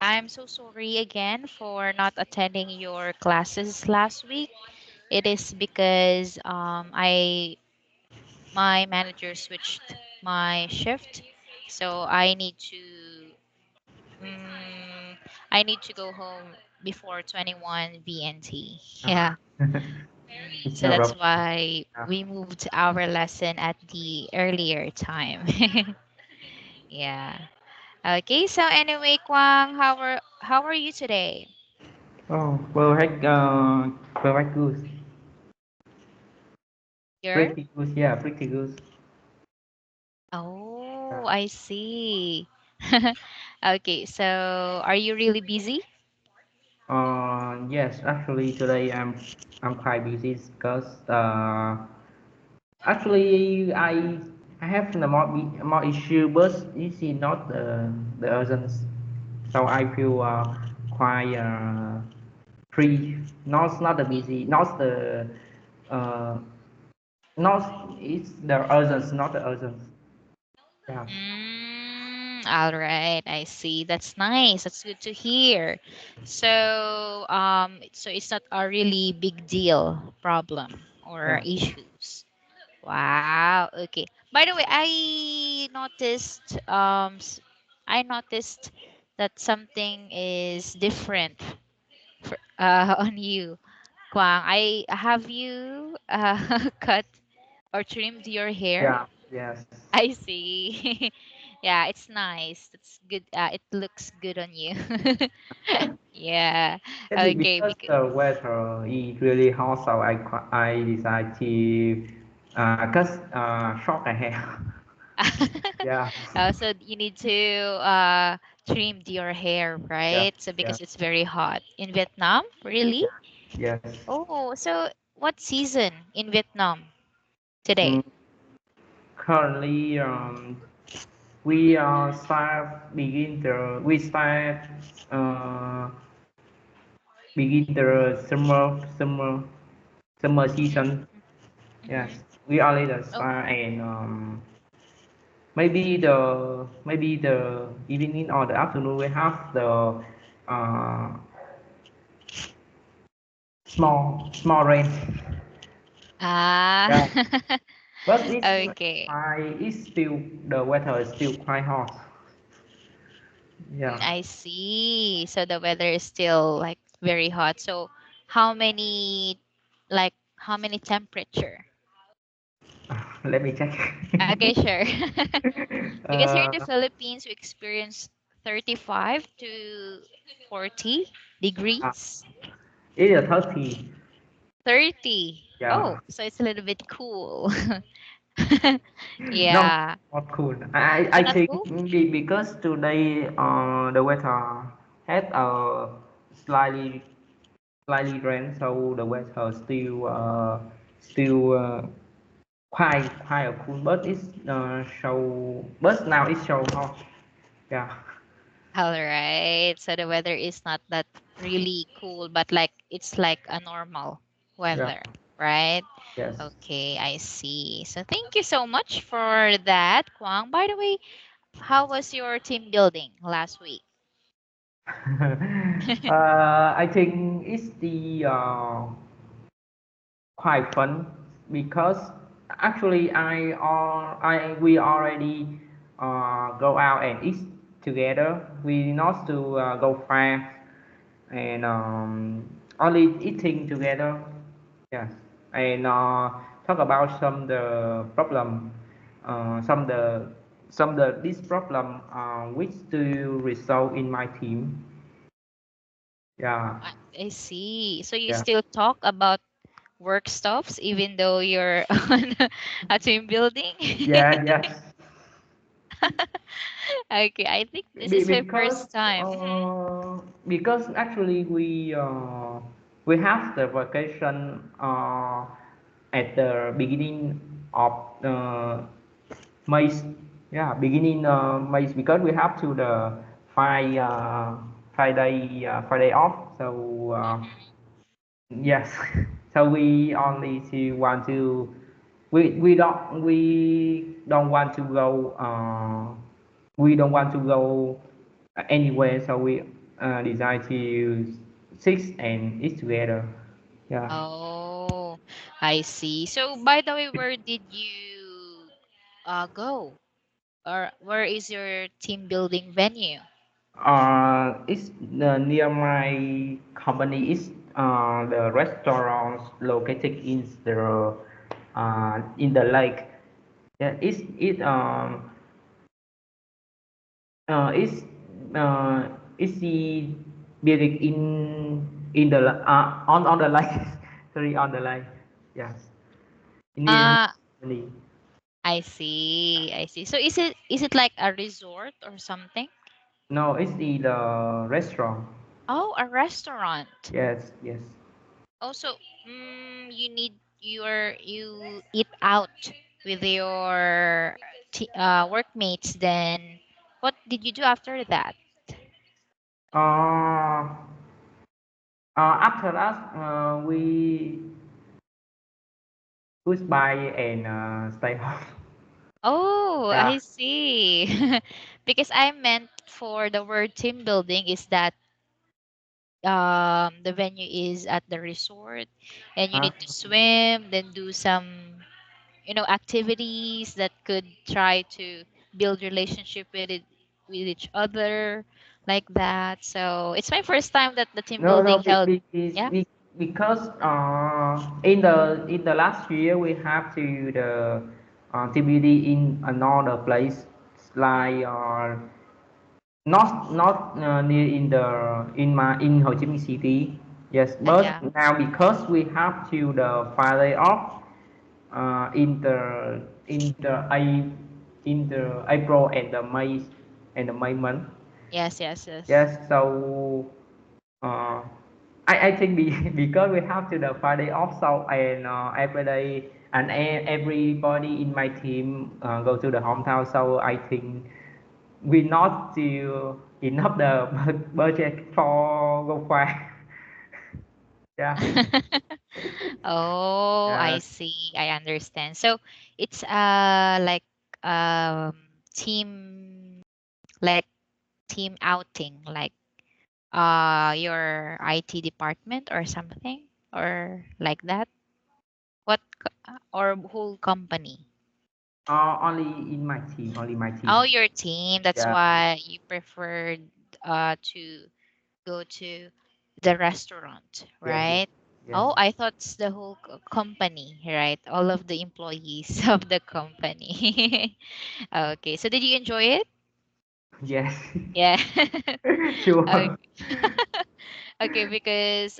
I'm so sorry again for not attending your classes last week. It is because I my manager switched my shift, so mm, I need to go home before 21 VNT. Uh, Yeah. it's So no that's problem. why Yeah. we moved our lesson at the earlier time. Yeah. Okay, so anyway, Kwang, how are you today? Oh, perfect good. You're Pretty good, yeah, pretty good. Oh, Yeah. I see. Okay, so are you really busy? Yes, actually today I'm quite busy because actually I have the more issue, but this is not the urgent. So I feel quite free. Not the busy, not the uh, not it's the urgent, not the urgent. Yeah. All right, I see. That's nice. That's good to hear. So it's not a really big deal problem or Yeah. issues. Wow. Okay. By the way, I noticed that something is different on you, Kwang. I have you cut or trimmed your hair? Yeah. Yes. I see. Yeah, it's nice. It's good. It looks good on you. Yeah. Maybe Okay. because the weather is really hot, so I decide to cut short the hair. Yeah. So you need to trim your hair, Yes. right? So Yes. because it's very hot in Vietnam, really? Yes. Oh, so what season in Vietnam today? Mm, currently, we start uh, begin the summer season. Yes, Mm-hmm. we already the Oh. start and maybe the evening or the afternoon we have the uh, small rain. Ah. Yeah, but Okay. it's still the weather is still quite hot. Yeah, I see. So the weather is still like very hot. So how many how many temperature? let me check. Okay, sure. Because here in the uh, Philippines we experience 35 to 40 uh, degrees. it's a 30. 30. Yeah, Oh, so it's a little bit cool. no, Yeah. not cool. Oh, I not think cool? because today the weather had a slightly slightly rain, so the weather still quite a cool. But it's but now it's so hot. Yeah, All right. So the weather is not that really cool, but like it's like a normal yeah, weather, right? yes. Okay, I see. So thank you so much for that, Kwang. By the way, how was your team building last week? I think it's the quite fun because actually I we already go out and eat together. We not to go far and only eating together. Yes, and talk about some the problem, some the this problem which to resolve in my team. Yeah, I see. So you yeah, still talk about work stuffs even though you're on a team building? yeah, yes. Okay, I think this is my Because first time. Mhm. because actually we have the vacation at the beginning of May. Yeah, beginning May because we have to the five Friday off. So yes, so we only to want to we don't want to go we don't want to go anywhere. So decide to six and eat together. Yeah. Oh, I see. So, by the way, where did you go? Or where is your team building venue? It's near my company. It's the restaurants located in the lake. Yeah, it's it's the building in the on the lake. Sorry, on the lake. Yes, near my Uh, company. I see. I see. So, is it like a resort or something? No, it's the restaurant. Oh, a restaurant. Yes, yes. Also, you eat out with your workmates. Then, what did you do after that? Uh, After that, we goodbye and stay home. Oh, Yeah. I see. Because I meant for the word team building is that the venue is at the resort and you Huh? need to swim, then do some activities that could try to build relationship with each other like that. So it's my first time that the team No, no, building held. Yeah. because in the last year we have to the TBD in another place like not near in Ho Chi Minh City. Yes, but Yeah. now because we have to the Friday off in the April and the May month. Yes, yes, yes. Yes, so uh, I think because we have to the Friday off, so and every day and everybody in my team go to the hometown, so I think we not to enough the budget for go far. Yeah, Oh, I yeah, see. I understand. So it's like team like team outing, like your IT department or something or like that. Or whole company? only in my team, only my Oh, team. your team. That's Yeah, why you preferred to go to the restaurant, yes, yes, right? yes, Oh, I thought it's the whole company, right? All of the employees of the company. Okay. So did you enjoy it? yes, Yeah. Okay. sure. Okay, because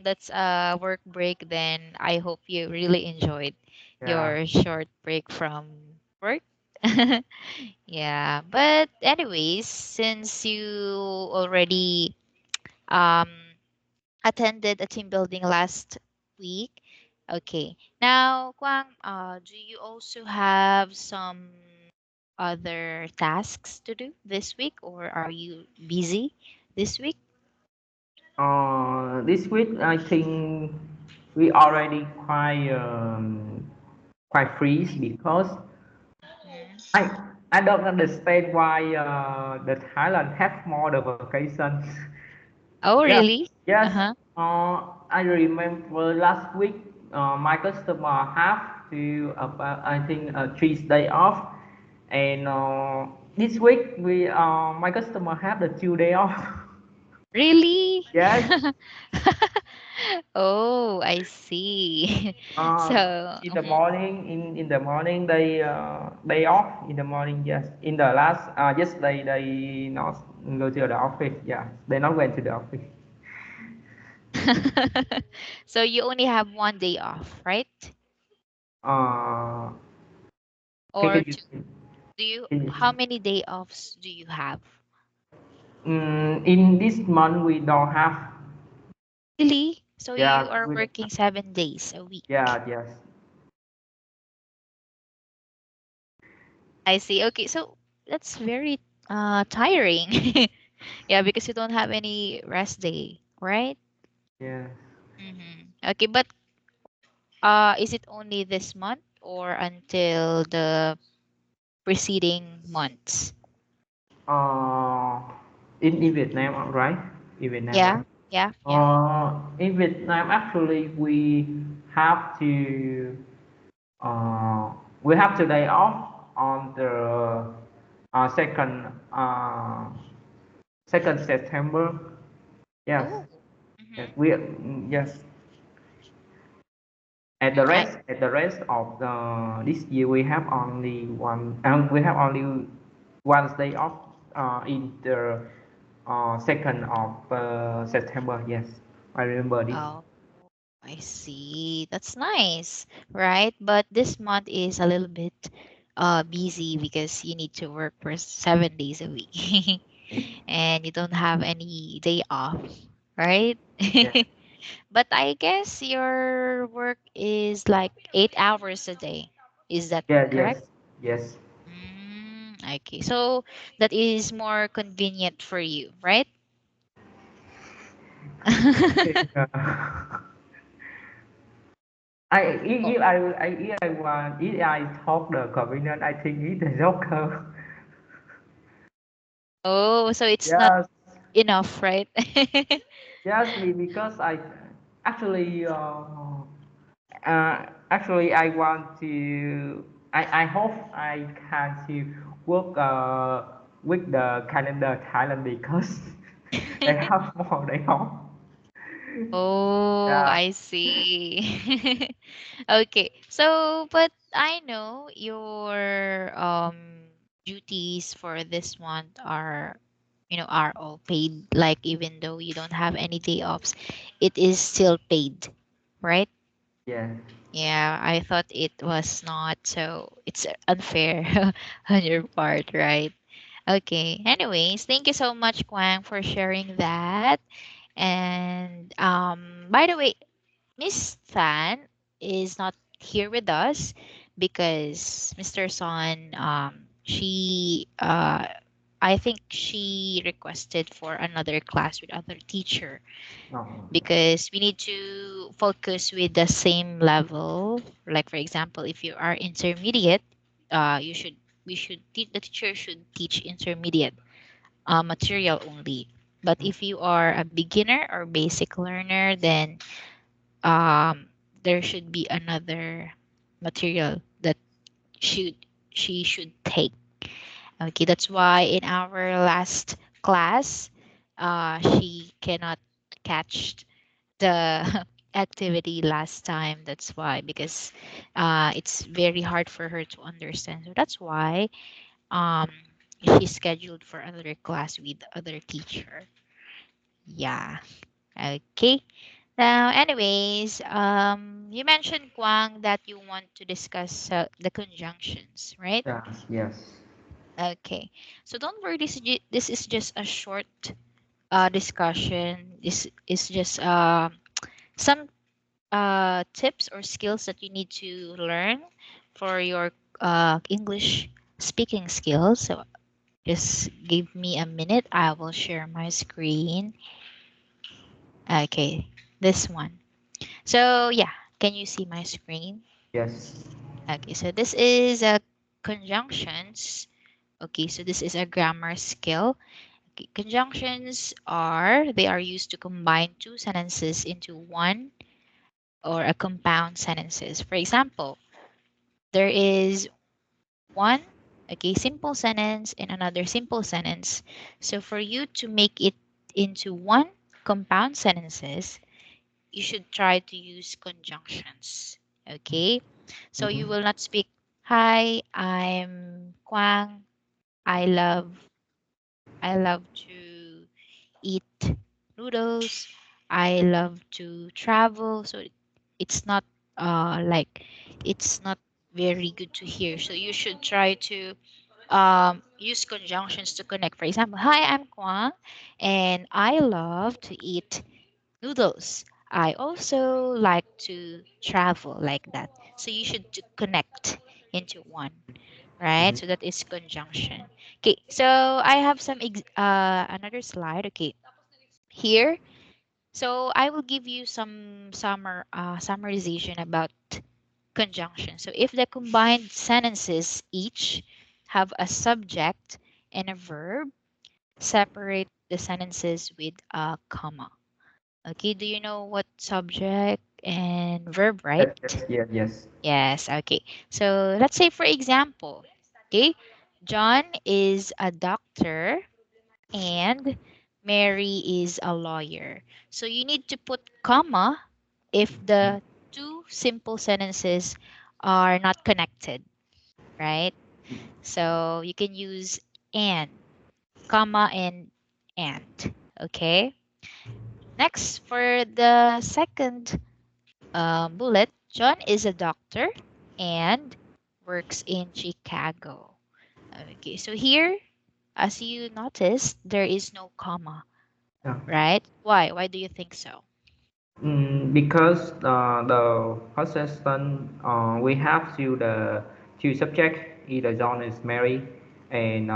that's a work break, then I hope you really enjoyed Yeah. your short break from work. Yeah, but anyways, since you already um attended a team building last week, okay. Now, Kwang, do you also have some other tasks to do this week, or are you busy this week? This week I think we already quite free because Mm. I I don't understand why the Thailand have more the vacations. Oh, Yeah. really? Yes. Uh-huh. I remember last week my customer have to about I think 3 days off, and this week we my customer have the 2 day off. Really? Yes. Oh, I see. So, In the mhm. morning, in the morning they off in the morning. Yes. In the last yesterday they not go to the office. Yeah. They not went to the office. So you only have 1 day off, right? Uh, Or can you can you? how many day offs do you have? In this month we don't have. Really? So you Yeah. are We don't have. working 7 days a week. Yeah. Yes. I see. Okay, so that's very tiring. Yeah, because you don't have any rest day, right? Yes. Okay, but is it only this month or until the preceding months? Uh, in Vietnam, right? in Vietnam, Yeah, right? yeah, yeah. In Vietnam, actually, have to we have to lay off on the second second September. Yes, Oh. yes, Mm-hmm. yes. Mm, At the rest of this year, we have only one. We have only one day off in the second of September. Yes, I remember this. oh, I see. That's nice, right? But this month is a little bit busy because you need to work for 7 days a week and you don't have any day off, right? Yeah, But I guess your work is like 8 hours a day. Is that yeah, correct? yes, yes. Okay, so that is more convenient for you, right? Oh, If I want, if I talk the convenient, I think it's the Joker. oh, so it's not Yes, enough, right? yes, me because I actually actually I want to I hope I can to work with the calendar Thailand because they have more day off. Oh, Yeah, I see. Okay. So, but I know your duties for this month are, are all paid. Like even though you don't have any day offs, it is still paid, right? yeah, Yeah, I thought it was not, so it's unfair on your part, right? Okay. Anyways, thank you so much, Kwang, for sharing that. And by the way, Miss Fan is not here with us because Mr. Son, I think she requested for another class with other teacher no, because we need to focus with the same level. Like for example, if you are intermediate, you should we should the teacher should teach intermediate material only. But if you are a beginner or basic learner, then um, there should be another material that should she should take. Okay, that's why in our last class, she cannot catch the activity last time. That's why because it's very hard for her to understand. So that's why um, she's scheduled for another class with other teacher. Yeah. Okay. Now, anyways, you mentioned Kwang that you want to discuss the conjunctions, right? yes, yes, Okay. So don't worry. This is just a short discussion. This is just some tips or skills that you need to learn for your English speaking skills. So just give me a minute. I will share my screen. Okay, this one. So yeah, can you see my screen? yes, Okay, so this is a conjunctions. Okay, so this is a grammar skill. Okay, conjunctions they are used to combine two sentences into one or a compound sentences. For example, there is one simple sentence and another simple sentence. So for you to make it into one compound sentences, you should try to use conjunctions. Okay? So you mm-hmm. will not speak, "Hi, I'm Kwang. I love I love to eat noodles. I love to travel." So it's not like it's not very good to hear. So you should try to use conjunctions to connect. For example, "Hi, I'm Kwang, and I love to eat noodles. I also like to travel," like that. So you should connect into one, right? Mm-hmm. So that is conjunction. Okay, so I have another slide. Okay, here. So I will give you some summarization about conjunction. So if the combined sentences each have a subject and a verb, separate the sentences with a comma. Okay, do you know what subject and verb, right? Yes, yes, yes. Yes, okay. So let's say, for example, okay, John is a doctor and Mary is a lawyer. So you need to put comma if the two simple sentences are not connected, right? So you can use and, comma, and. Okay. Next, for the second bullet, John is a doctor and works in Chicago. Okay, so here, as you noticed, there is no comma, Yeah. right? Why? Why do you think so? Because the first sentence we have to the two subject, either John is Mary, and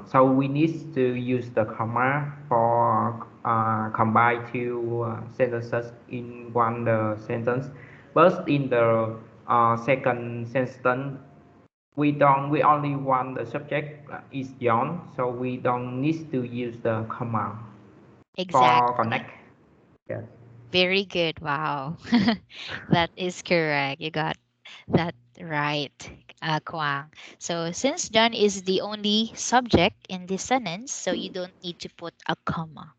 so we need to use the comma for combine two sentences in one the sentence. But in the second sentence, we only want the subject is John, so we don't need to use the comma for Exactly. connect. Yes. Very good. Wow. That is correct. You got that right, Kwang. So since John is the only subject in this sentence, so you don't need to put a comma,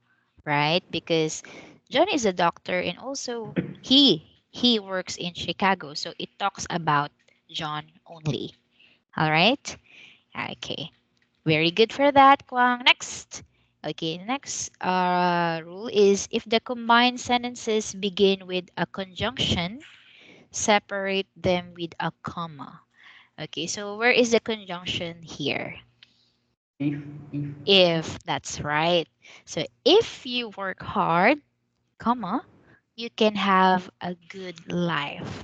right? Because John is a doctor and also he works in Chicago, so it talks about John only. All right? Okay. Very good for that, Kwang. Next. Okay, next rule is if the combined sentences begin with a conjunction, separate them with a comma. Okay, so where is the conjunction here? if if If, that's right. So if you work hard, comma, you can have a good life.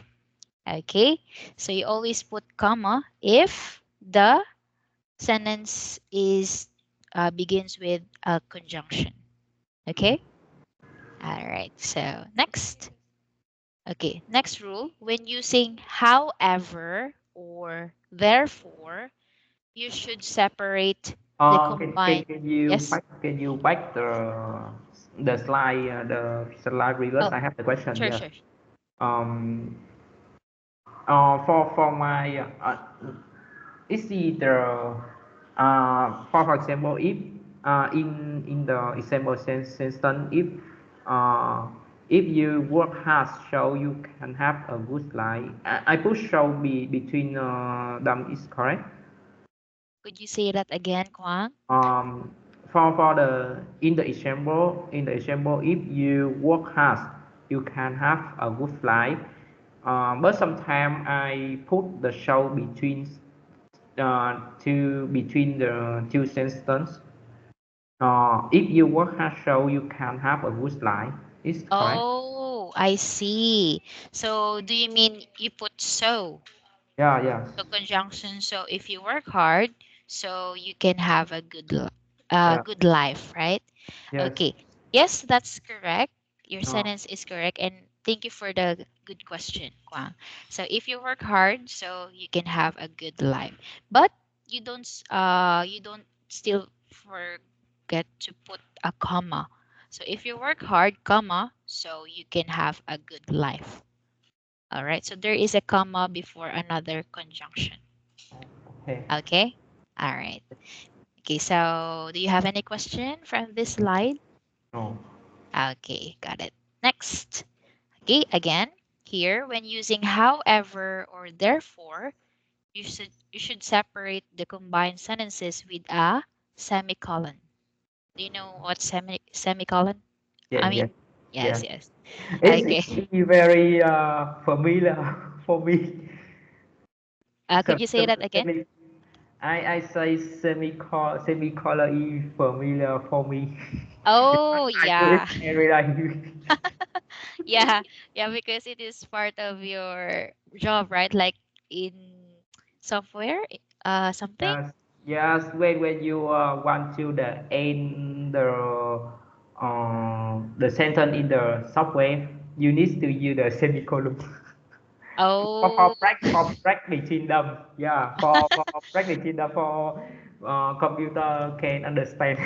Okay, so you always put comma if the sentence is begins with a conjunction. Okay. All right. So next. Okay. Next rule: when using however or therefore, you should separate the combined. Yes. can you back the slide reverse? Oh, I have the question. sure, Yes. sure. Um. For my is either for example if in the example sentence if you work hard so you can have a good life. I put shall be between them is correct. Could you say that again, Kwang? um for the in the example if you work hard you can have a good life, but sometimes I put the show between the two sentences. If you work hard so you can have a good life is correct. Oh, I see. So do you mean you put so? Yeah, yes. So conjunction. So if you work hard, so you can have a Yeah, good life, right? yes. Okay. Yes, that's correct. Your uh, sentence is correct, and thank you for the good question, Kwang. So if you work hard, so you can have a good life, but you don't still forget to put a comma. So if you work hard, comma, so you can have a good life. All right. So there is a comma before another conjunction. okay. Okay. All right. Okay. So do you have any question from this slide? No. Okay. Got it. Next. Okay. Again, here when using however or therefore, you should separate the combined sentences with a semicolon. Do you know what semicolon? Yeah, I yeah, mean, yes, yeah. yes. It's Okay. very familiar for me. Could you say that again? Semi, I say semicolon is familiar for me. Oh, I do it yeah. every day. Yeah, yeah, because it is part of your job, right? Like in software, something. Yes, yes. When you want to the end the sentence in the software, you need to use the semicolon. Oh, For break between them. Yeah, for break between them for computer can understand.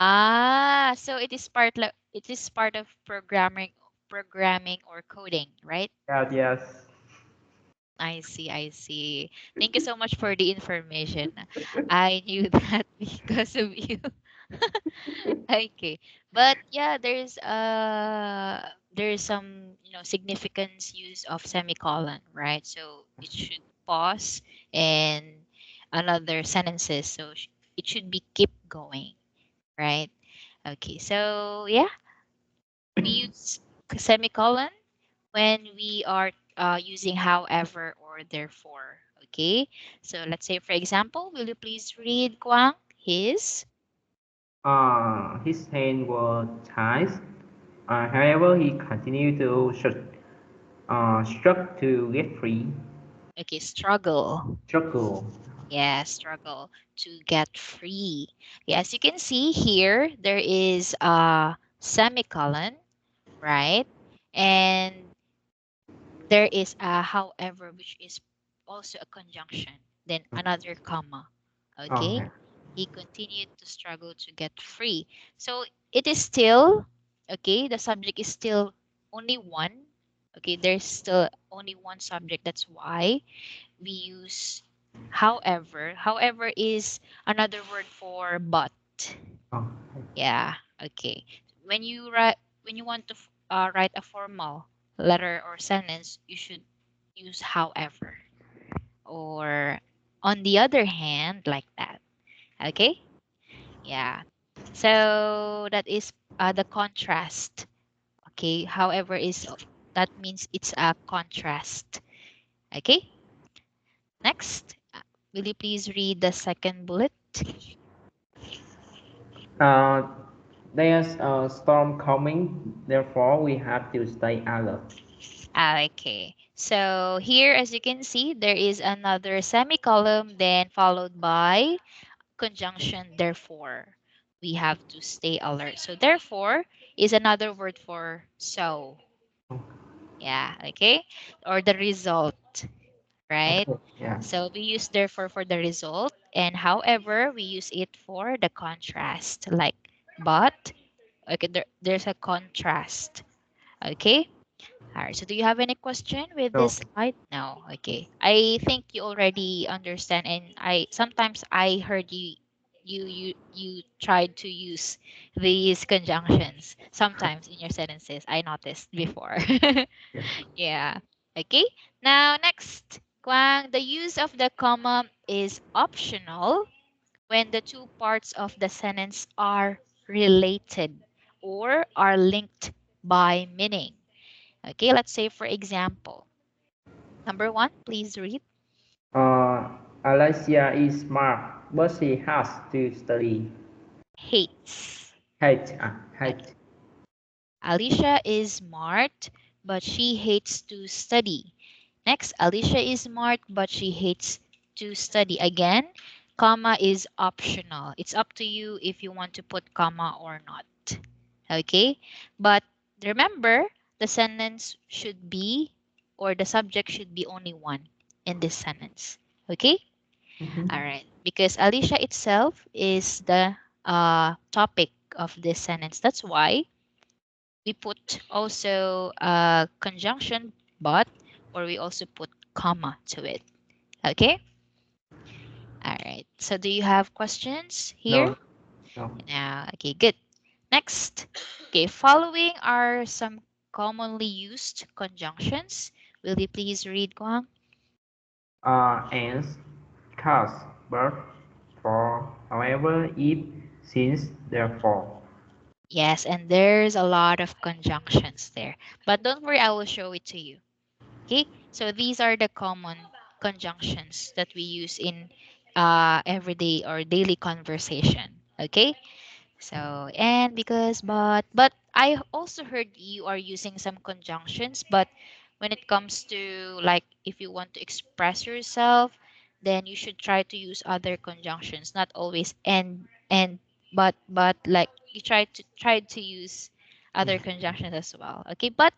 Ah, so it is part of programming or coding, right? Yeah, yes. I see, I see. Thank you so much for the information. I knew that because of you. Okay. But yeah, there's some, significance use of semicolon, right? So it should pause and another sentences. So it should be keep going, right? Okay. So yeah, we use semicolon when we are using however or therefore. Okay. So let's say, for example, will you please read Kwang? His. His hands were tied. However, he continued to struggle to get free. Okay, struggle. Struggle. Yeah, struggle to get free. Yes, you can see here there is a semicolon, right? And there is a however, which is also a conjunction, then another comma. Okay? Okay. He continued to struggle to get free. So it is still, okay, the subject is still only one. Okay, there's still only one subject. That's why we use however. However is another word for but. Okay. Yeah, okay. When you want to write a formal letter or sentence, you should use however or on the other hand, like that. Okay? Yeah. So that is the contrast. Okay. However is that means it's a contrast. Okay? Next, will you please read the second bullet? Uh, there's a storm coming, therefore we have to stay alert. Okay. So here, as you can see, there is another semicolon, then followed by conjunction therefore. We have to stay alert. So therefore is another word for so. Yeah, okay? Or the result, right? Okay. Yeah. So we use therefore for the result, and however, we use it for the contrast, like but. Okay, there's a contrast. Okay? All right. So do you have any question with So, this slide? No. Okay. I think you already understand, and I sometimes I heard you tried to use these conjunctions sometimes in your sentences. I noticed before. yeah. Yeah. Okay. Now next, Kwang, the use of the comma is optional when the two parts of the sentence are related or are linked by meaning. Okay, let's say for example, number one, please read. Alicia is smart, but she has to study. Hates. Hate. Alicia is smart, but she hates to study. Next, Alicia is smart, but she hates to study. Again, comma is optional. It's up to you if you want to put comma or not. Okay? But remember, the sentence should be, or the subject should be only one in this sentence. Okay? Mhm. All right. Because Alicia itself is the topic of this sentence. That's why we put also a conjunction but, or we also put comma to it. Okay? All right. So do you have questions here? No, no. Now, okay, good. Next. Okay, following are some commonly used conjunctions. Will you please read, Guang? Ants, cats, bird, for, however, it, since, therefore. Yes, and there's a lot of conjunctions there. But don't worry, I will show it to you. Okay, so these are the common conjunctions that we use in everyday or daily conversation. Okay, so and because but I also heard you are using some conjunctions, but when it comes to like if you want to express yourself, then you should try to use other conjunctions, not always and but like you try to use other conjunctions as well. Okay, but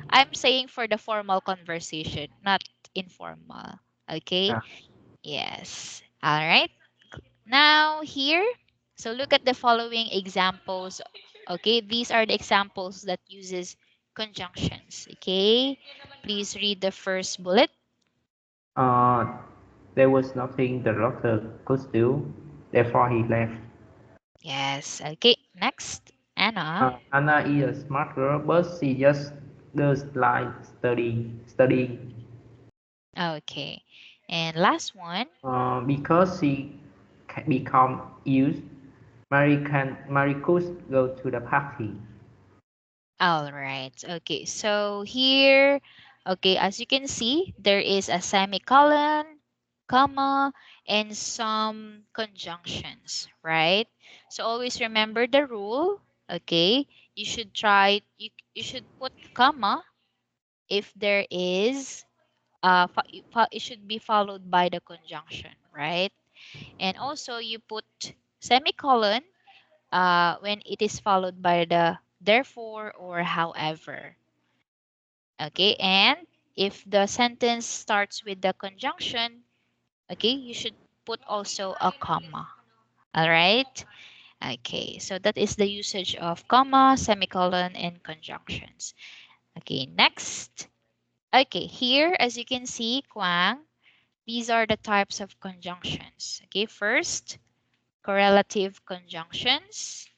I'm saying for the formal conversation, not informal. Okay? Yeah. Yes. All right. Now here, So look at the following examples. Okay, these are the examples that uses conjunctions. Okay, please read the first bullet. Uh, there was nothing the doctor could do, therefore he left. Yes. Okay, next, Anna. Anna is a smart girl, but she just does like studying. Okay, and last one. Because she become used, Mary could go to the party. All right. Okay. So here, okay, as you can see, there is a semicolon, comma, and some conjunctions, right? So always remember the rule. Okay. You should put comma if there is it should be followed by the conjunction, right? And also you put semicolon when it is followed by the therefore or however. Okay, and if the sentence starts with the conjunction, okay, you should put also a comma. All right. Okay, so that is the usage of comma, semicolon, and conjunctions. Okay, next. Okay, here, as you can see, Kwang, these are the types of conjunctions. Okay, first, correlative conjunctions.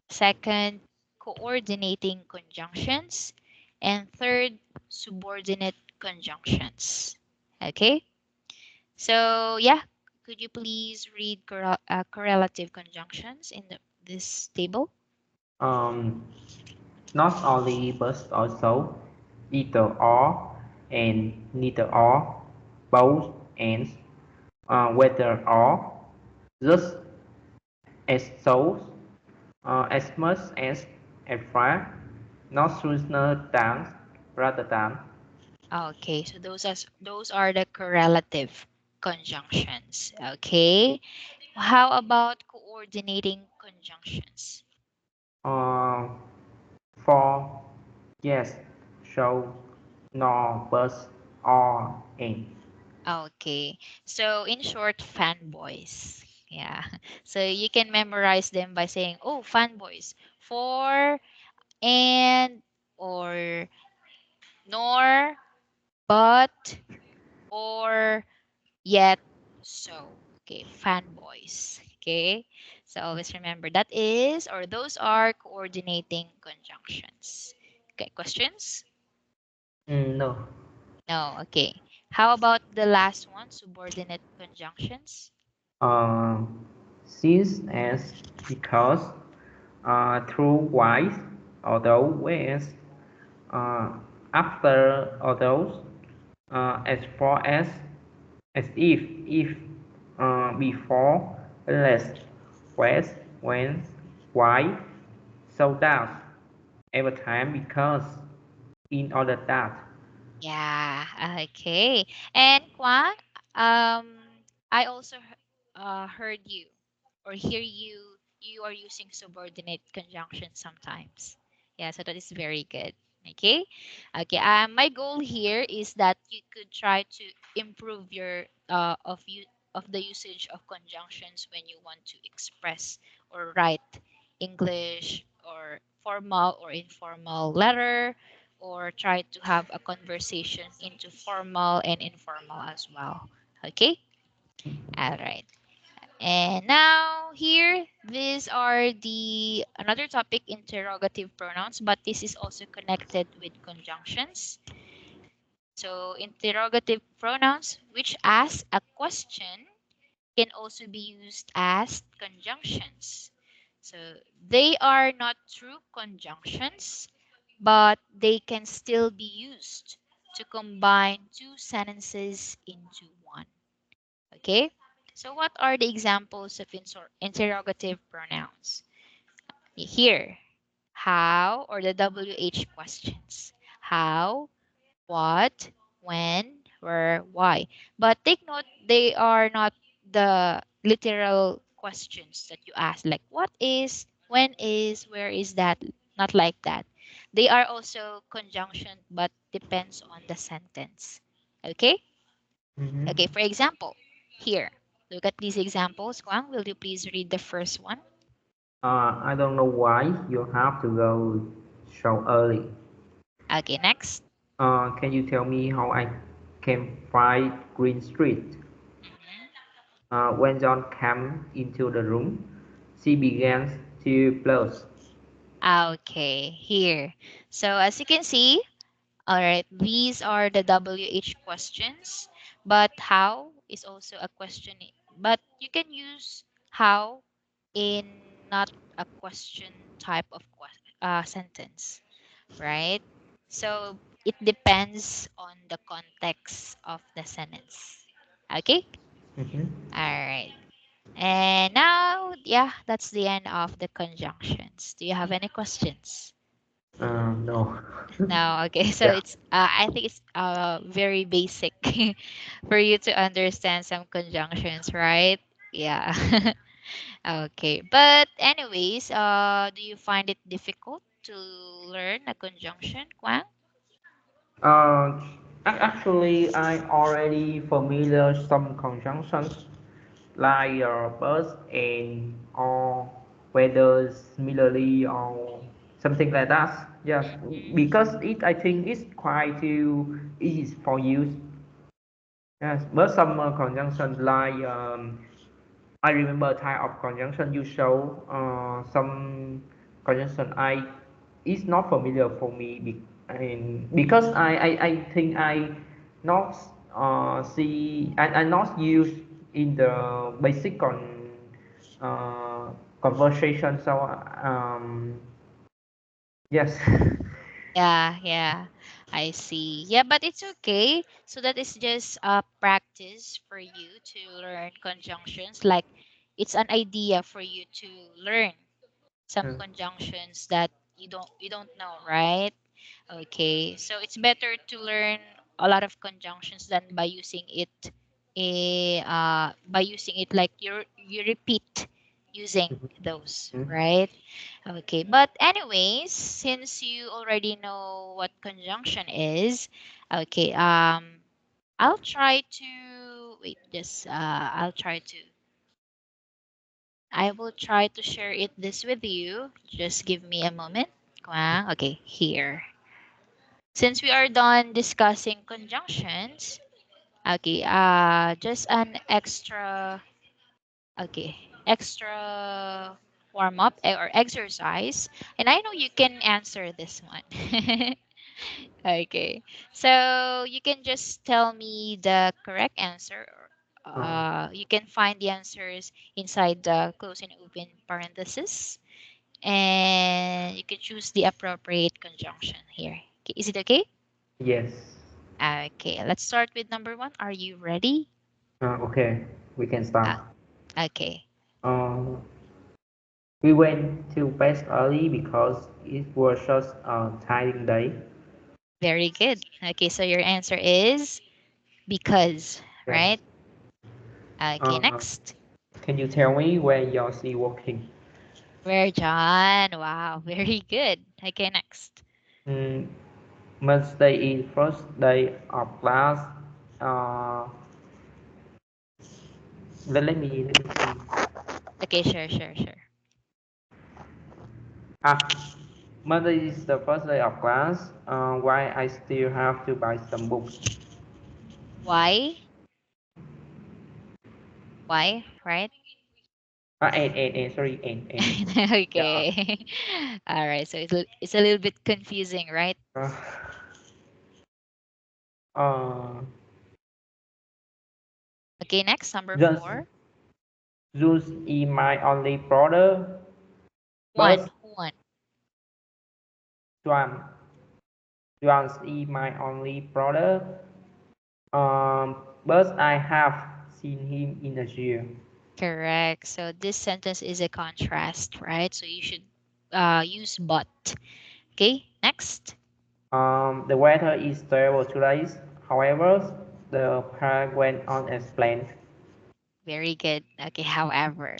Second, coordinating conjunctions. And third, subordinate conjunctions. Okay, so yeah, could you please read correlative conjunctions in this table? Um, Not only but also either or and neither or, both and, whether or, just as so, as much as far, not sooner than, rather than. Okay, so those are the correlative conjunctions. Okay, how about coordinating conjunctions? Uh, for yes, so, no, but, or, and. Okay. So in short, fanboys. Yeah. So you can memorize them by saying, oh, fanboys. For, and, or, nor, but, or, yet, so. Okay. Fanboys. Okay. So always remember that is, or those are coordinating conjunctions. Okay. Questions? No. No. Okay. How about the last one, subordinate conjunctions? Um, since as because through wise although whereas uh, after although as far as if before less west when why so that every time because in order that. Yeah, okay. And Kwan, um, I also heard you or hear you, you are using subordinate conjunction sometimes. Yeah, so that is very good. Okay. Okay. My goal here is that you could try to improve your of the usage of conjunctions when you want to express or write English or formal or informal letter, or try to have a conversation into formal and informal as well. Okay? All right. And now here, these are the another topic, interrogative pronouns, but this is also connected with conjunctions. So interrogative pronouns which ask a question can also be used as conjunctions. So they are not true conjunctions, but they can still be used to combine two sentences into one. Okay? So what are the examples of interrogative pronouns? Here, how, or the WH questions. How, what, when, where, why. But take note, they are not the literal questions that you ask, like what is, when is, where is that. Not like that. They are also conjunction, but depends on the sentence. Okay? Mhm. Okay, for example, here, look at these examples. Kwang, will you please read the first one? I don't know why you have to go so early. Okay, next. Can you tell me how I can find Green Street? Mhm. When John came into the room, she began to blush. Okay, here. So as you can see, all right, these are the WH questions, but how is also a question, but you can use how in not a question type of sentence, right? So it depends on the context of the sentence. Okay? Mhm. All right. And now, yeah, that's the end of the conjunctions. Do you have any questions? No. No, okay. So Yeah. it's I think it's very basic for you to understand some conjunctions, right? Yeah. Okay. But anyways, do you find it difficult to learn a conjunction, Kwang? Uh, Actually, I already familiar some conjunctions like birds and or whether similarly or something like that. Yes, because it I think it's quite too easy for use. Yes, but some conjunction like I remember type of conjunction you show some conjunction I is not familiar for me and because I think I not I not use in the basic uh, conversation so yes. Yeah, yeah. I see. Yeah, but it's okay. So that is just a practice for you to learn conjunctions. Like it's an idea for you to learn some Mm, conjunctions that you don't know, right? Okay. So it's better to learn a lot of conjunctions than by using it by using it like you repeat using mhm, those, mhm. right? Okay, but anyways, since you already know what conjunction is, okay, I'll try to wait, just I will try to share it this with you. Just give me a moment. Kwang. Okay, here. Since we are done discussing conjunctions, okay, just an extra warm up or exercise, and I know you can answer this one. Okay. So you can just tell me the correct answer. Uh, You can find the answers inside the close and open parenthesis, and you can choose the appropriate conjunction here. Okay, is it okay? yes. Okay, let's start with number one. Are you ready? Okay, we can start. Uh, okay, Uh, we went to bed early because it was just a tiring day. very good. Okay, so your answer is because, Yes. right? Okay, Uh, next. can you tell me where you're still working? Where John? Wow, very good. Okay, next. Mm, Wednesday is first day of class. Uh, let me see. Okay, sure, sure, sure. Ah, Monday is the first day of class. Why I still have to buy some books? Why? Why? Right? And sorry, and yeah. Okay. All right. So it's a little bit confusing, right? Uh, uh, Okay, next, number just four. Zeus is my only brother, One. but One. Juan. Juan is my only brother. But I have seen him in a year. Correct. So this sentence is a contrast, right? So you should use but. Okay, next. The weather is terrible today. However, the park went on as planned. Very good. Okay, however.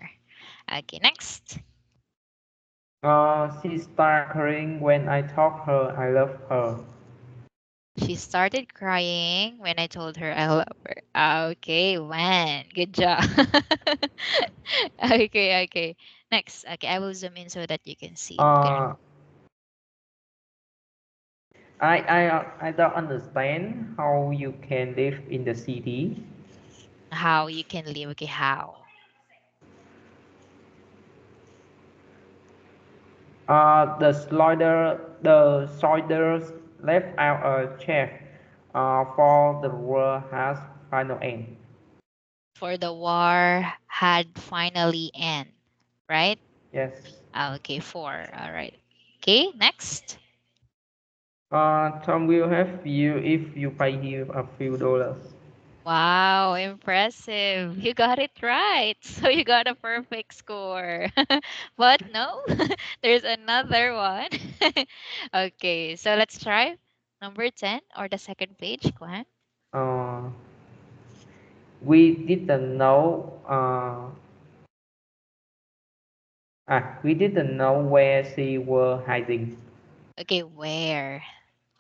Okay, next. She started crying when I told her I love her. She started crying when I told her I love her. Okay, when? Good job. Okay, okay. Next. Okay, I will zoom in so that you can see it clearly. Uh, I don't understand how you can live in the city. How you can live. Okay, how? The soldiers left out a check for the war has final end. For the war had finally end, right? Yes. Okay, four. All right. Okay, next. Tom will have you if you pay him a few dollars. Wow, impressive. You got it right. So you got a perfect score. But no, there's another one. Okay, so let's try number 10 or the second page. Go ahead. Uh, we didn't know. We didn't know where she were hiding. Okay, where?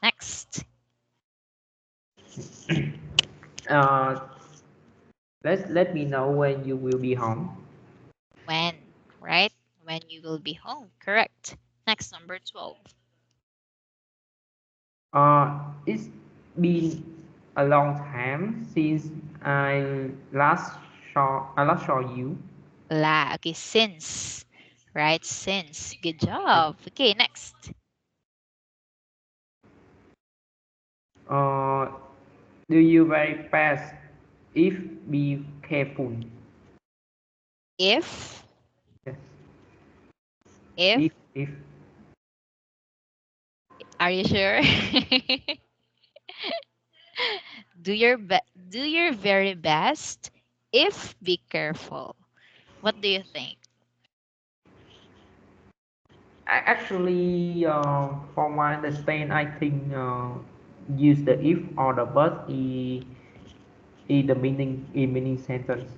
Next. Uh, let me know when you will be home. When, right? When you will be home. Correct. Next, number 12. It's been a long time since I last saw you. La. Okay, since. Right? Since. Good Yes. job. Okay, next. Uh, do you very fast? If be careful. If, Yes. if, If are you sure? Do your very best. If, be careful. What do you think? actually, from my understand, I think use the if or the but in the meaning sentence.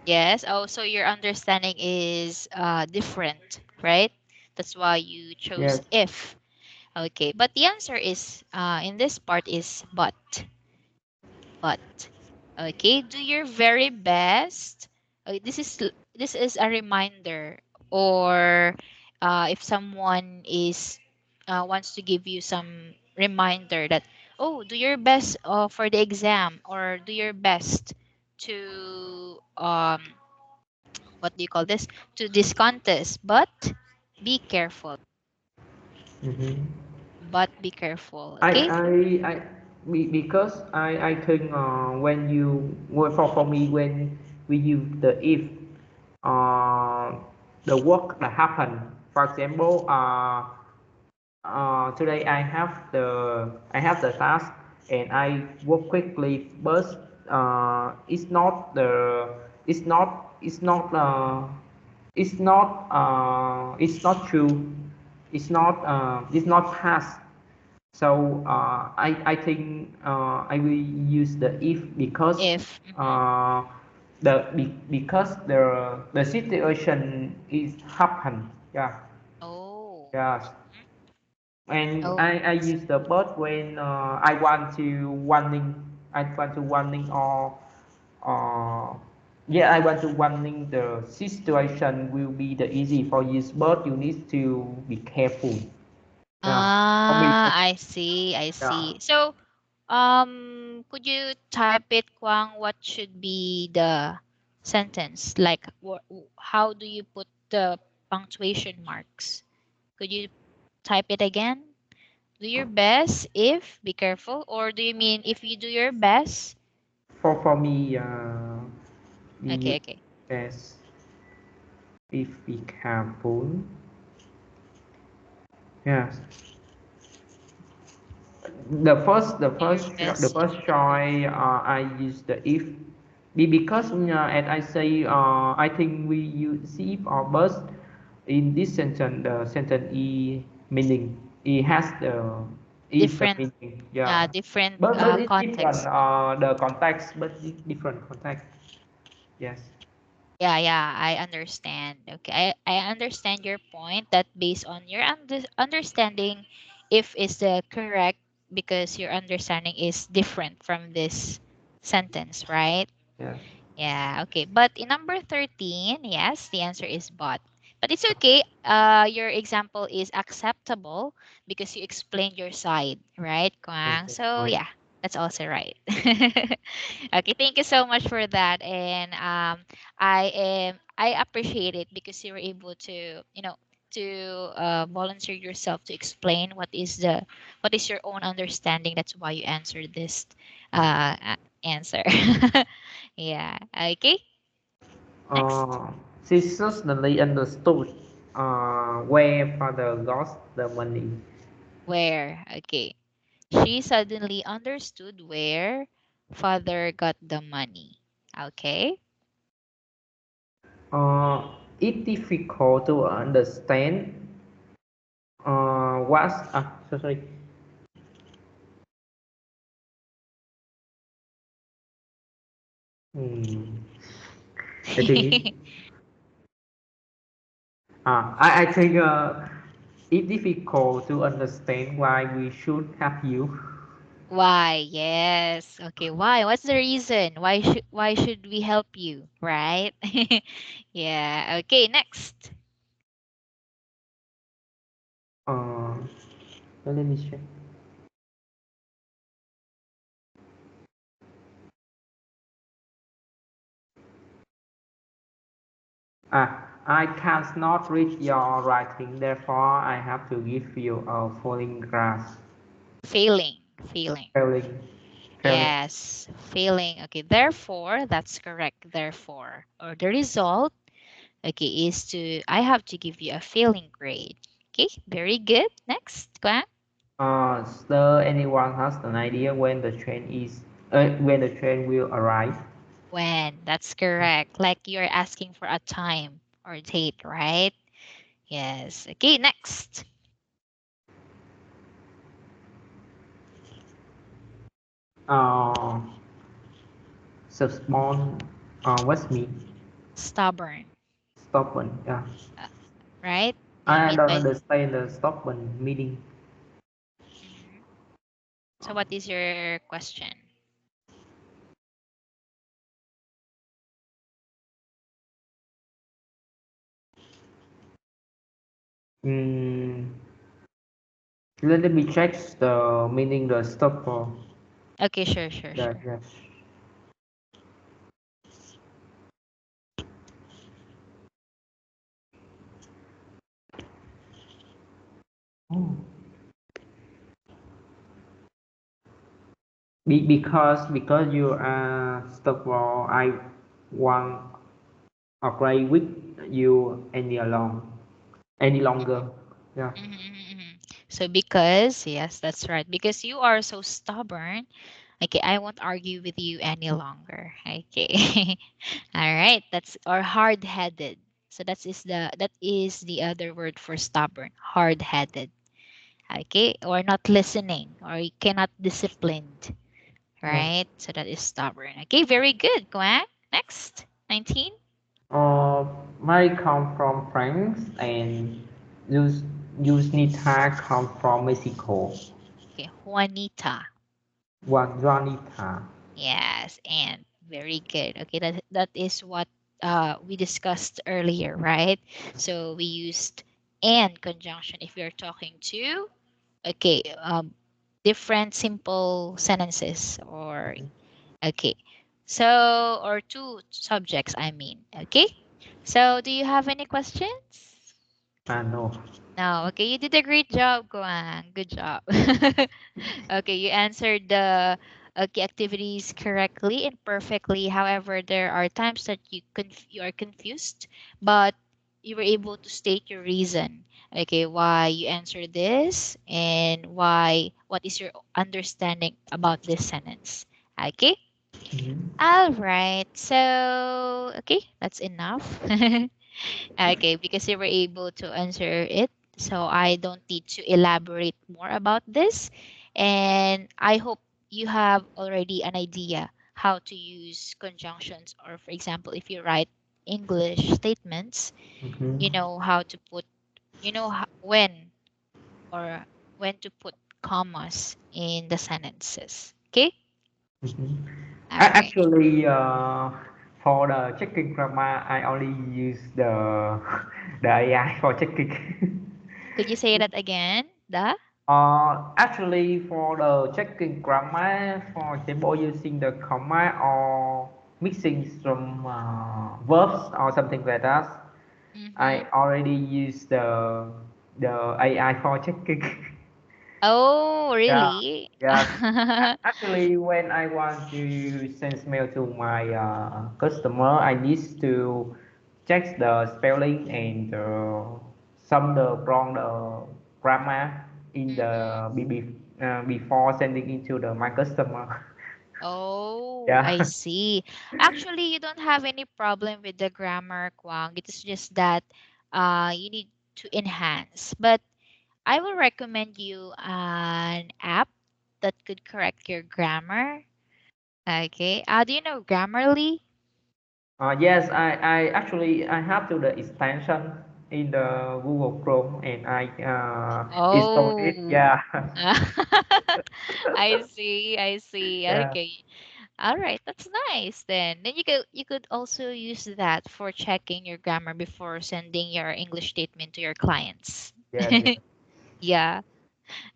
Yes. Oh, so your understanding is different, right? That's why you chose Yes. if. Okay, but the answer is in this part is but. But okay, do your very best. This is a reminder, or if someone is wants to give you some reminder that, oh, do your best for the exam, or do your best to what do you call this, to this contest, but be careful. Mm-hmm. But be careful. I Okay. because I think when you well, for me when we use the if uh, the work that happen. For example, today I have the task and I work quickly, but it's not the it's not it's not true. It's not past. So I think I will use the if because If uh, because the situation is happen. Yeah. oh. Yes. And Oh, I use the but when I want to warning. I want to warning or uh, yeah I want to warning the situation will be the easy for use but you need to be careful. Yeah. For me. I see, I Yeah. see. So, could you type it, Kwang? What should be the sentence? Like, how do you put the punctuation marks? Could you type it again? Do your best if, be careful, or do you mean if you do your best? For me, we Okay, use okay. as if we careful. Yes. Do your The best if first you do your choice I use the if because as I say I think we use if or but in this sentence the sentence e meaning it has the is the different, meaning, yeah, different but it's different context. the context but it's different context. Yes. Yeah, yeah, I understand. Okay, I understand your point that based on your understanding, if is the correct because your understanding is different from this sentence, right? Yes. Yeah, okay. But in number 13, yes, the answer is but. But it's okay. Your example is acceptable because you explained your side, right, Kwang? Okay, So right. yeah, that's also right. Okay, thank you so much for that. And I appreciate it because you were able to, to volunteer yourself to explain what is your own understanding. That's why you answered this answer. Yeah. Okay. Next. She suddenly understood where father got the money. Where? Okay. She suddenly understood where father got the money. Okay. It's difficult to understand what's sorry. Hmm. I think I think it's difficult to understand why we should help you. Why? Yes. Okay. Why? What's the reason? Why should we help you? Right? Yeah. Okay. Next. Uh, let me check. I cannot read your writing, therefore I have to give you a falling glass. Failing. Failing. Failing. Failing. Yes. Failing. Okay. Therefore, that's correct. Therefore, or the result, okay, is to I have to give you a failing grade. Okay. Very good. Next. Go on. So anyone has an idea when the train will arrive? When. That's correct. Like you're asking for a time or date, right? Yes. Okay. Next. Uh, so small. What's me? Stubborn. Stubborn. Yeah. Uh, right? You I mean don't by. understand the stubborn meaning. Mhm. So, what is your question? Mm, let me check the meaning the stubborn. Okay, sure, sure, Yeah, sure. yeah. Oh. Because you are stubborn, I want agree with you any longer. Yeah. So, because, yes, that's right. Because you are so stubborn, okay, I won't argue with you any longer. Okay. All right. That's or hard-headed. So that is the other word for stubborn, hard-headed. Okay, or not listening, or you cannot disciplined, Yeah. right? So that is stubborn. Okay, very good. Go on. Next, 19. Uh, my come from France and use Uznita come from Mexico. Okay, Juanita. Juanita. Yes, and very good. Okay, that is what we discussed earlier, right? So we used and conjunction if we are talking to okay different simple sentences or okay. So or two subjects, I mean. Okay. So do you have any questions? No. No. Okay, you did a great job, Guang. Good job. Okay, you answered the okay activities correctly and perfectly. However, there are times that you are confused, but you were able to state your reason. Okay, why you answered this and why what is your understanding about this sentence. Okay? Mhm. All right. So, okay, that's enough. Okay, because you were able to answer it, so I don't need to elaborate more about this. And I hope you have already an idea how to use conjunctions, or for example, if you write English statements, you Mhm. know how to put, when or when to put commas in the sentences. Okay? Mhm. All right. Actually, For the checking grammar, I only use the the AI for checking. Could you say that again? The? Actually, for the checking grammar, for example, using the comma or mixing some verbs or something like that, I Mm-hmm. already use the AI for checking. Oh, Yeah, really? yes. Actually, when I want to send mail to my customer, I need to check the spelling and some the wrong the grammar in Mm-hmm. the before sending it to the my customer. Oh, Yeah. I see. Actually, you don't have any problem with the grammar, Kwang. It is just that you need to enhance. But I will recommend you an app that could correct your grammar. Okay. Do you know Grammarly? Yes, I actually I have to the extension in the Google Chrome and I installed it. Oh. Yeah. I see. I see. Yeah. Okay. All right. That's nice then. Then you could also use that for checking your grammar before sending your English statement to your clients. Yes. Yes. Yeah.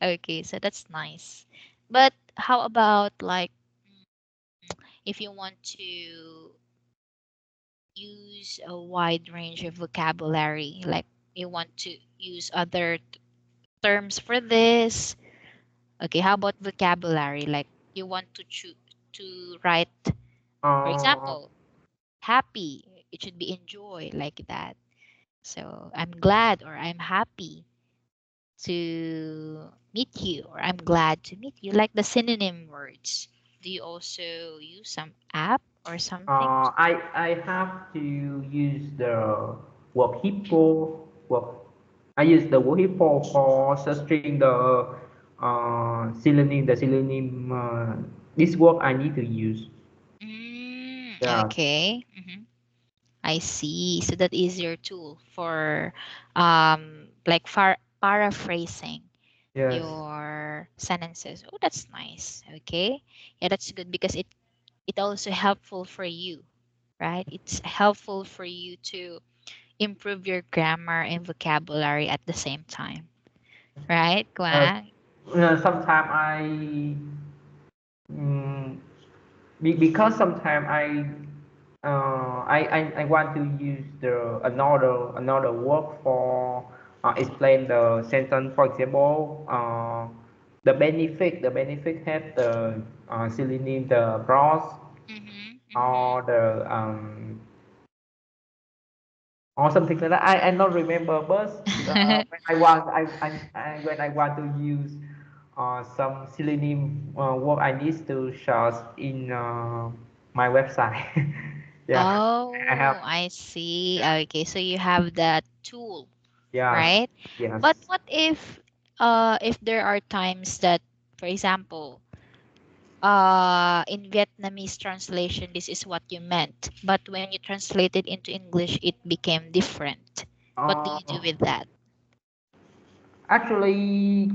Okay. So that's nice. But how about like if you want to use a wide range of vocabulary, like you want to use other terms for this. Okay, how about vocabulary? Like you want to write, for Uh, example, happy. It should be enjoy like that. So I'm glad or I'm happy to meet you or I'm glad to meet you. Like the synonym words. Do you also use some app or something? I have to use the word hippo. Word, I use the word hippo for searching the synonym. The synonym. This word I need to use. Yeah. Okay. I see. So that is your tool for like paraphrasing Yes. your sentences. Oh, that's nice. Okay. Yeah, that's good because it also helpful for you, right? It's helpful for you to improve your grammar and vocabulary at the same time, right, Uh, Guang? Sometimes mm, because sometimes I want to use the another word for explain the sentence. For example, the benefit have the synonym the pros Mm-hmm. Mm-hmm. or the or something like that. I don't remember, but when I want to use some synonym word I need to search in my website. Yeah, I have. Oh, I see. Okay, so you have that tool, Yes, right? But yes. what if there are times that, for example, in Vietnamese translation this is what you meant, but when you translate it into English it became different. What do you do Uh, with that? Actually,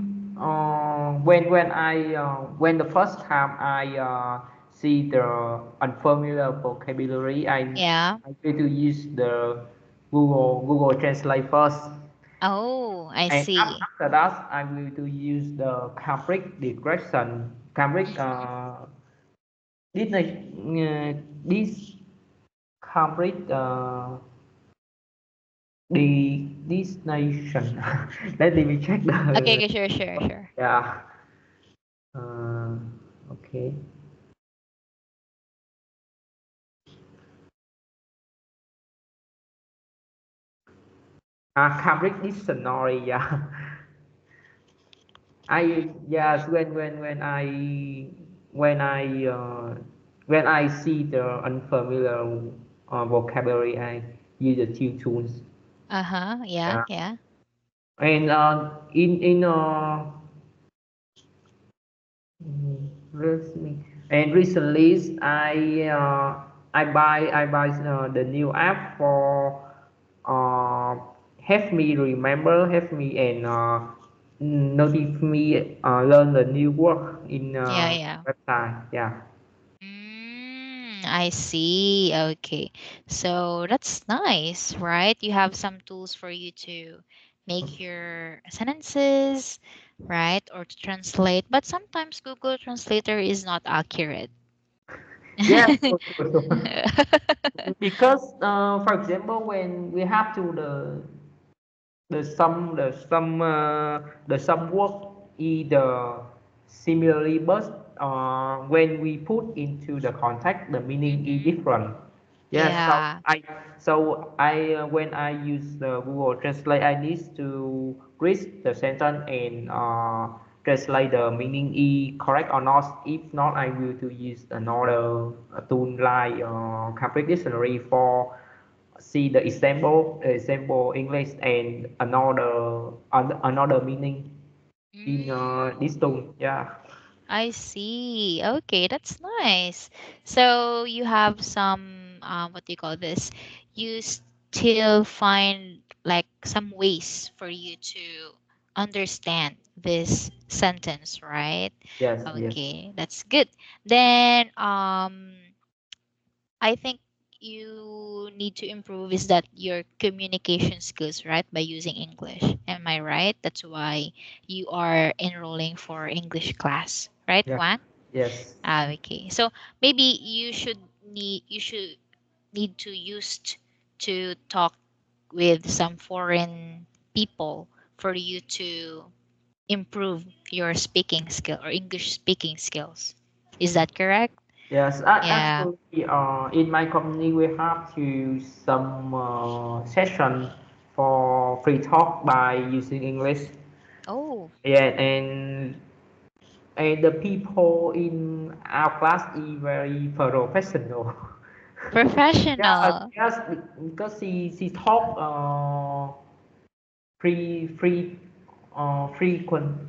when the first time I see the unfamiliar vocabulary, Yeah. I try to use the Google Translate first, Oh, I and see. after that I will to use the Cambridge digression. Cambridge Mhm. this this Cambridge this nation. Let me check Okay, the okay, sure, sure, sure. yeah. Uh, okay. Cambridge dictionary. Yeah. I yes. When I see the unfamiliar vocabulary, I use the two tools. Uh-huh. Yeah, Yeah. yeah. And recently I buy the new app for uh, help me remember, help me and notify me learn the new word in Yeah, yeah. website. Yeah. I see. Okay. So that's nice, right? You have some tools for you to make your sentences, right? Or to translate. But sometimes Google Translator is not accurate. Yes, for sure. Because for example, when we have to the some word either similarly, but when we put into the context, the meaning is Mhm. different. Yes, so Yeah. I when I use the Google Translate, I need to read the sentence and translate the meaning is correct or not. If not, I will to use another tool like Cambridge Dictionary for see the example English and another meaning in this Mm. tool. Yeah. I see. Okay, that's nice. So you have some, what do you call this? You still find like some ways for you to understand this sentence, right? Yes. Yes. Okay, that's good. Then, I think you need to improve is that your communication skills, right? By using English. Am I right? That's why you are enrolling for English class, right, Yeah. Juan? Yes. Okay. So maybe you should need to to talk with some foreign people for you to improve your speaking skill or English speaking skills. Is that correct? Yes. Yeah. Actually, in my company, we have to some session for free talk by using English. Oh, Yeah, and the people in our class is very professional. Yeah, professional. yes, because she talk free frequent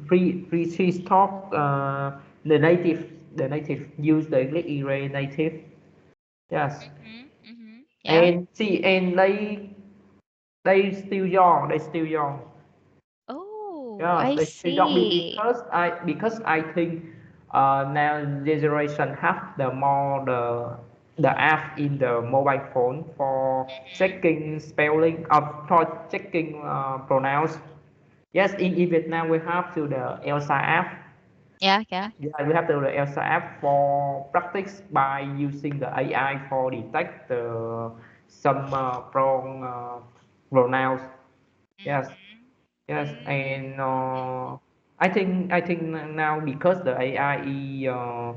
free she talk the native use the English is very native. Yes, Mm-hmm, mm-hmm. Yeah. and see and they still young. Oh, Yes, I they still young see. because I think now generation have the more the app in the mobile phone for Mm-hmm. checking spelling for checking pronounce. Yes, in Vietnam we have to the Elsa app. Yeah, yeah. Yeah, we have to the Elsa app for practice by using the AI for detect the some pronouns. Yes. Yes, Mm-hmm. and I think now because the AI is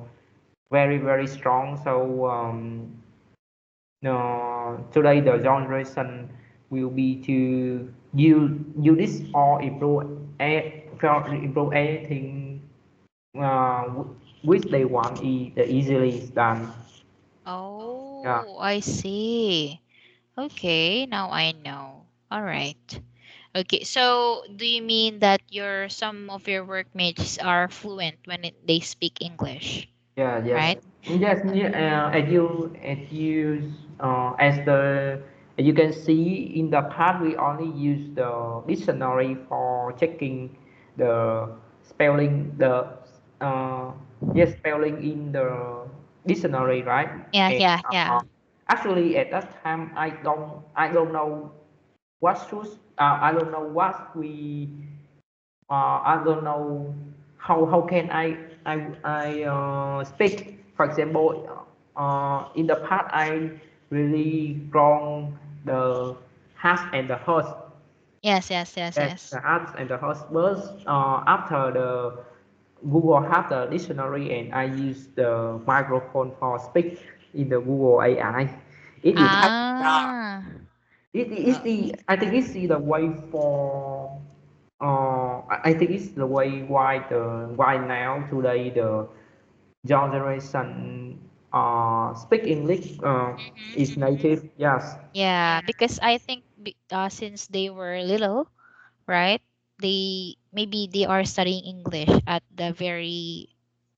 very strong, so today the generation will be to use this for improve anything which they want the easily is done. Yeah. Oh, I see. Okay, now I know. All right. Okay, so do you mean that some of your workmates are fluent when they speak English, Yeah, yes, right? yes. As you can see in the past, we only use the dictionary for checking the spelling, the uh, yes, spelling in the dictionary, right? Yeah, And yeah, yeah. actually, at that time, I don't know what should, I don't know what we I don't know how can I speak. For example, in the past I really wrong the has and the host. Yes, yes, yes, Yes, yes. the has and the host. But after the Google have the dictionary and I use the microphone for speak in the Google AI. It will take Ah. it is Oh. the I think it's the way for I think it's the way why now today the young generation speak English Mm-hmm, is mm-hmm. native. Yes. Yeah, because I think since they were little, right? Maybe they are studying English at the very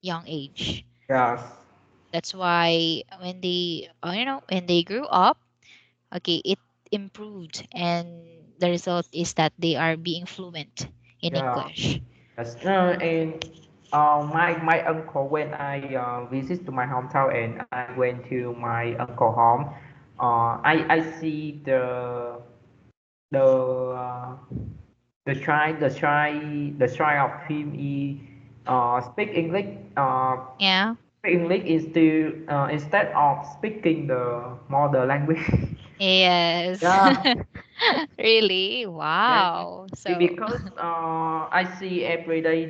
young age. Yes. That's why when when they grew up, okay, it improved, and the result is that they are being fluent in Yeah. English. Yes. And My uncle, when I visit to my hometown and I went to my uncle home, I see the uh, the try of him he speak English Yeah. speak English instead of speaking the mother language. Yes. Yeah, Really? yeah. Wow. So, Because I see every day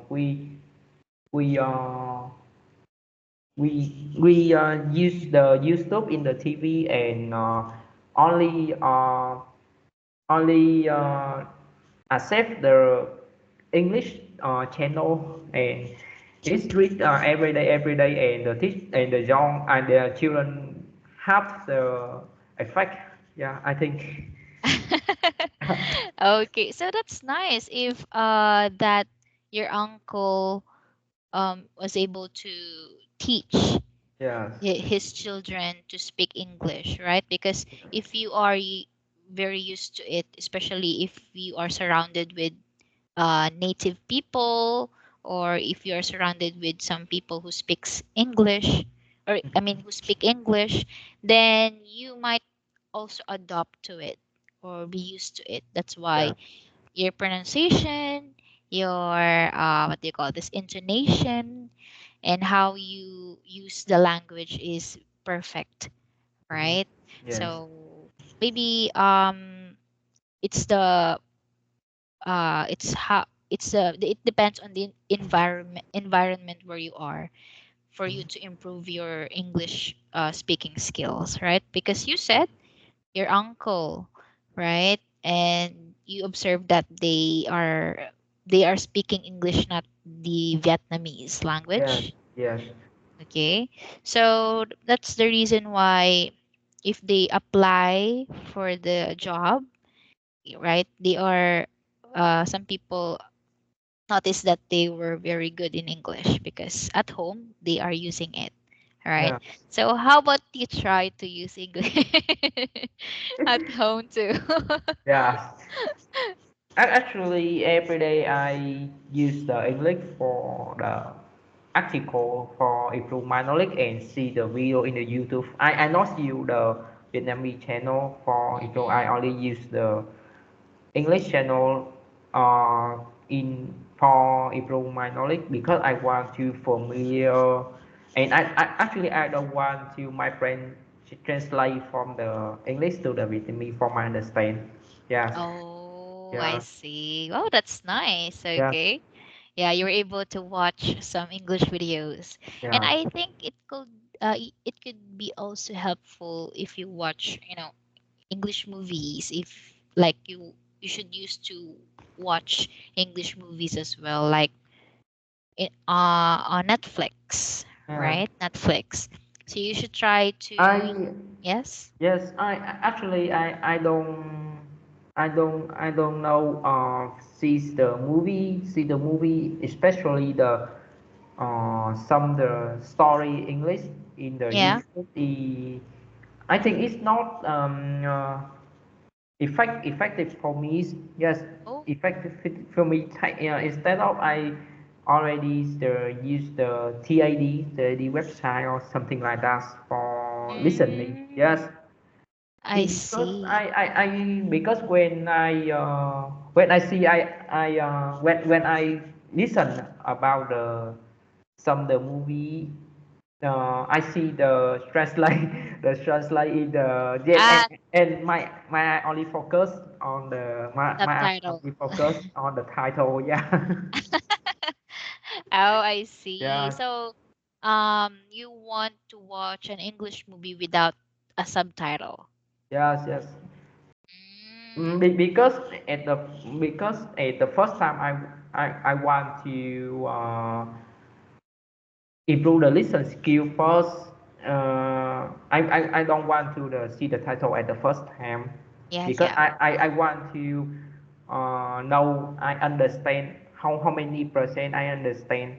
we use the YouTube in the TV and only only accept the English channel and it's read every day and the teach and the young and the children have the effect. Yeah, I think. okay. So that's nice if that your uncle was able to teach Yes. his children to speak English, right? Because if you are very used to it, especially if you are surrounded with native people, or if you are surrounded with some people who speaks English, or I mean who speak English, then you might also adopt to it or be used to it. That's Yeah. why your pronunciation, your what do you call this, intonation, and how you use the language is perfect, Mhm. right? Yes. So maybe it's the it's how it's it depends on the environment where you are for you Mhm. to improve your English speaking skills, right? Because you said your uncle, right? And you observe that they are speaking English, not the Vietnamese Yes. language. Yes. Okay. So that's the reason why if they apply for the job, right? They are some people notice that they were very good in English because at home they are using it. Right. Yeah. So how about you try to use English at home too? Yeah. Actually, every day I use the English for the article for improve my knowledge and see the video in the YouTube. I not use the Vietnamese channel for improve. I Mhm. only use the English channel in for improve my knowledge because I want to familiar and I don't want to my friend to translate from the English to the Vietnamese for my understand. Yes. Oh, I Yeah. see. Oh, that's nice. Yeah. Okay. Yeah, you were able to watch some English videos. And Yeah. I think it could be also helpful if you watch, English movies. If like you should use to watch English movies as well, like on Netflix, Yeah. right? Netflix. So you should try to, I yes. yes. I don't know. See the movie, especially the some the story English in the Yeah. YouTube. I think it's not effective for me. Yes, Oh. effective for me. Instead of I already use the TAD website or something like that for listening. Yes, Mm, I because see. because when I see when I listen about the some the movie I see the translate the translate in the yes Ah, and my eye only focus on the my eye subtitle. only focus on the title. Yeah. Oh, I see. Yeah. So, you want to watch an English movie without a subtitle. Yes. Yes. Mm, Because at the first time I want to improve the listen skill first. I don't want to see the title at the first time yes, because yeah. I want to know I understand how many percent I understand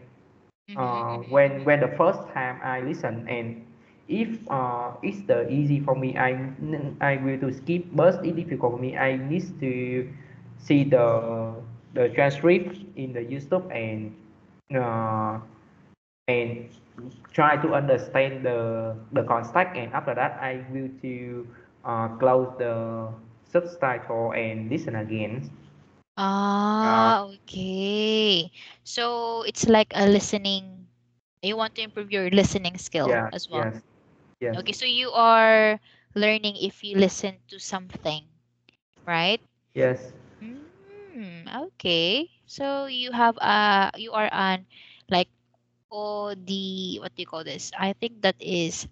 Mm-hmm, when the first time I listen and if it's the easy for me I will to skip but it's difficult for me I need to see the the transcript in the YouTube uh, and try to understand the context, and after that I will to close the subtitle and listen again. Uh, Ah, okay. So it's like a listening. You want to improve your listening skill yeah, as well. yes, yes, Okay, so you are learning if you listen to something, right? yes. Okay. So you are on like what do you call this? I think that is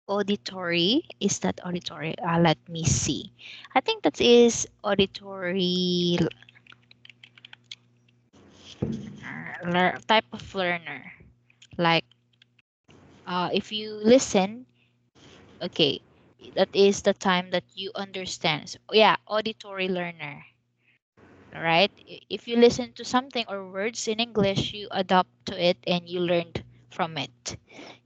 auditory. Is that auditory? Let me see. I think that is auditory type of learner. Like if you listen, okay, that is the time that you understand. So, yeah, auditory learner. Right? If you listen to something or words in English, you adapt to it and you learned from it.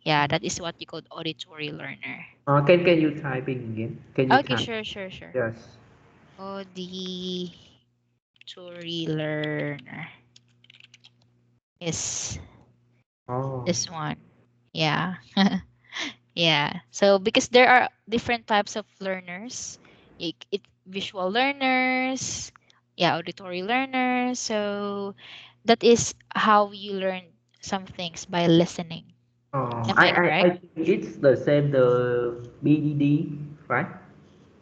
Yeah, that is what you call auditory learner. Can you typing again? Can you Okay, type? sure. Yes. Auditory learner is Oh. this one. Yeah. Yeah. So because there are different types of learners, visual learners, yeah, auditory learners. So that is how you learn some things by listening. Oh, Am I I correct? think it's the same the BDD, right?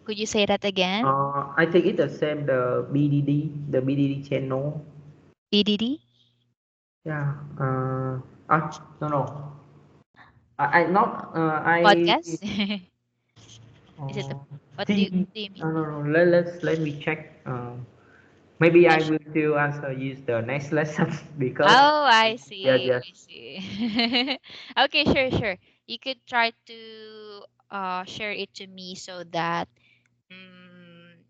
Could you say that again? I think it's the same the BDD channel. DDD Yeah. No, no. I not I podcast? Is it uh, what do you mean? no, no, no. Let me check. Maybe Yeah, I will to answer use the next lesson because oh, I yes, see. yes. I see. Okay, sure. You could try to share it to me so that um,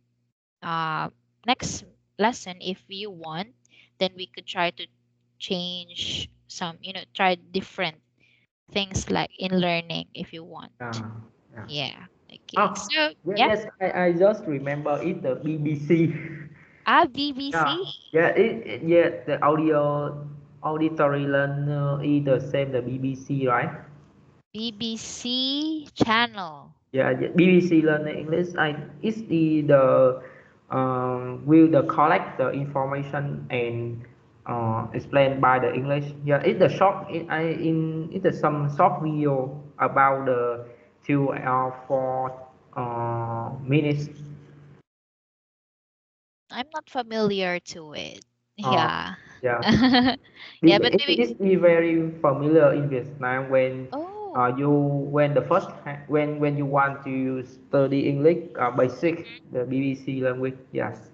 uh next lesson if you want, then we could try to change some, try different things like in learning if you want. Yeah, yeah. Yeah. Okay. Oh, So, yeah, yeah. yes. I just remember it the BBC. BBC. Yeah, yeah, yeah, the auditory learner is the same the BBC, right? BBC channel. Yeah, yeah, BBC learner English. It's the will the collect the information and explained by the English. Yeah, it's the short. It's the some short video about the 2 or 4 minutes. I'm not familiar to it. Uh, Yeah. yeah. Yeah, but maybe. It is very familiar in Vietnam when Oh. you when the first when you want to study English basic the BBC language. Yes.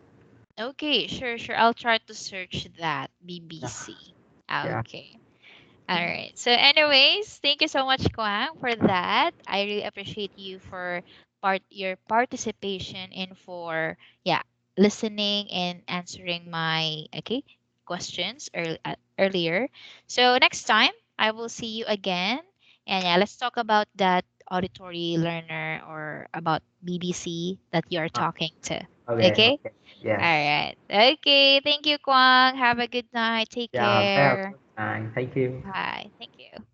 Okay, sure. I'll try to search that Yeah. BBC. Yeah. Okay. All right. So, anyways, thank you so much, Kwang, for that. I really appreciate you for your participation and for listening and answering my questions earlier. So next time I will see you again, and yeah, let's talk about that auditory learner or about BBC that you are Uh, talking to. okay. Okay. Okay. All Yes. right. Okay. Thank you, Kwang. Have a good night. Take Yeah. Very care. good. Thank you. Bye. Thank you.